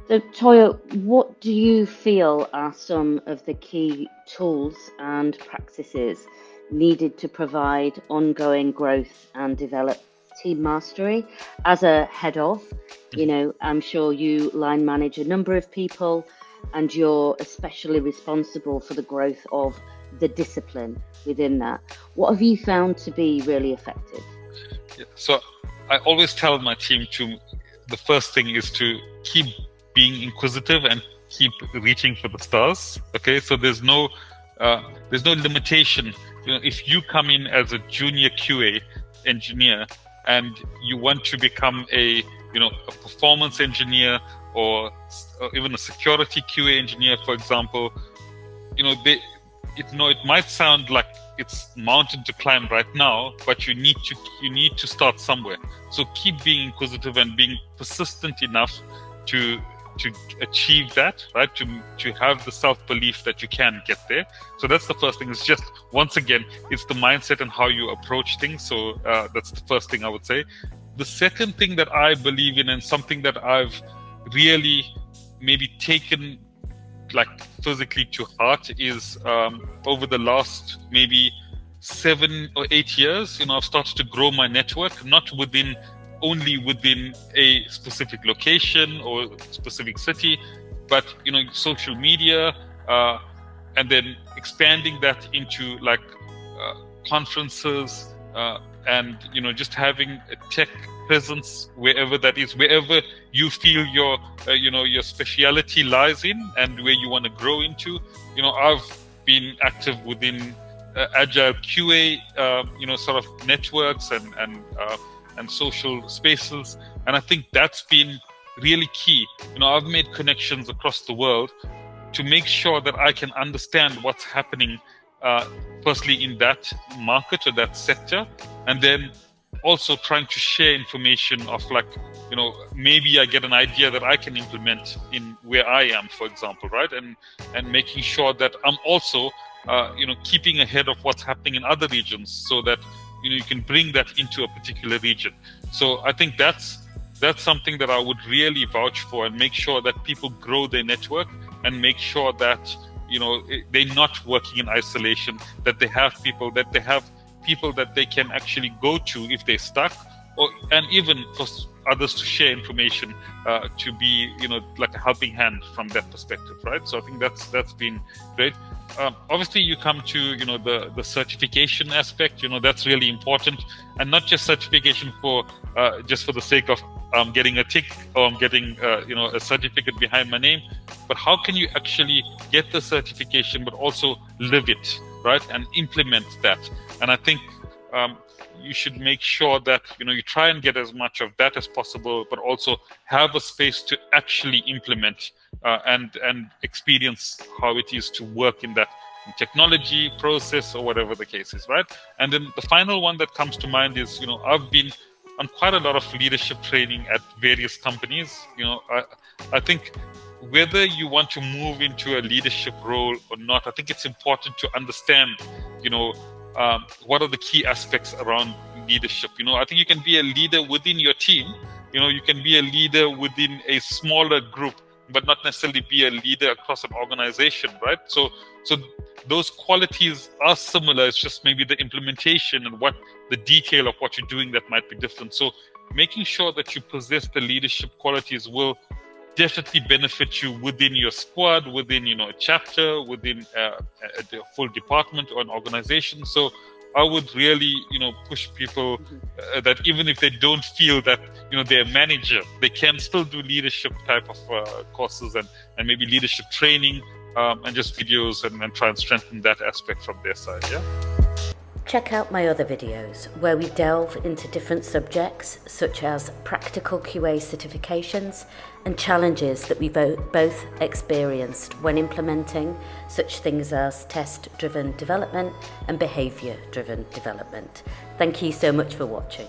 So, Toyer, what do you feel are some of the key tools and practices needed to provide ongoing growth and develop team mastery? As a head of, I'm sure you line manage a number of people and you're especially responsible for the growth of the discipline within that. What have you found to be really effective? Yeah, so I always tell my team the first thing is to keep being inquisitive and keep reaching for the stars. Okay, so there's no limitation. If you come in as a junior QA engineer and you want to become a performance engineer or even a security QA engineer, for example, it might sound like it's mountain to climb right now, but you need to start somewhere. So keep being inquisitive and being persistent enough to achieve that, right? To have the self-belief that you can get there. So that's the first thing. It's just, once again, it's the mindset and how you approach things. So that's the first thing I would say. The second thing that I believe in, and something that I've really maybe taken like physically to heart, is over the last maybe 7 or 8 years, I've started to grow my network, not only within a specific location or specific city, but social media, and then expanding that into like conferences, and just having a tech presence wherever that is, wherever you feel your speciality lies in and where you want to grow into. I've been active within Agile QA, sort of networks and social spaces, and I think that's been really key. I've made connections across the world to make sure that I can understand what's happening, firstly in that market or that sector, and then also trying to share information of like, maybe I get an idea that I can implement in where I am, for example, right? And making sure that I'm also, keeping ahead of what's happening in other regions, so that you can bring that into a particular region. So I think that's something that I would really vouch for, and make sure that people grow their network and make sure that they're not working in isolation, that they have people that they can actually go to if they're stuck, and even for others to share information, to be like a helping hand from that perspective, right? So I think that's been great. Obviously you come to the certification aspect. That's really important, and not just certification for just for the sake of getting a tick, or I'm getting a certificate behind my name, but how can you actually get the certification but also live it, right, and implement that? And I think you should make sure that you try and get as much of that as possible, but also have a space to actually implement and experience how it is to work in that technology process or whatever the case is, right? And then the final one that comes to mind is I've been on quite a lot of leadership training at various companies. I think whether you want to move into a leadership role or not, I think it's important to understand what are the key aspects around leadership. I think you can be a leader within your team. You can be a leader within a smaller group, but not necessarily be a leader across an organization, right? So those qualities are similar. It's just maybe the implementation and what the detail of what you're doing that might be different. So making sure that you possess the leadership qualities will definitely benefit you within your squad, within a chapter, within a full department or an organization. So I would really push people that even if they don't feel that they're a manager, they can still do leadership type of courses and maybe leadership training, and just videos, and try and strengthen that aspect from their side. Yeah. Check out my other videos where we delve into different subjects such as practical QA certifications and challenges that we both experienced when implementing such things as test-driven development and behavior-driven development. Thank you so much for watching.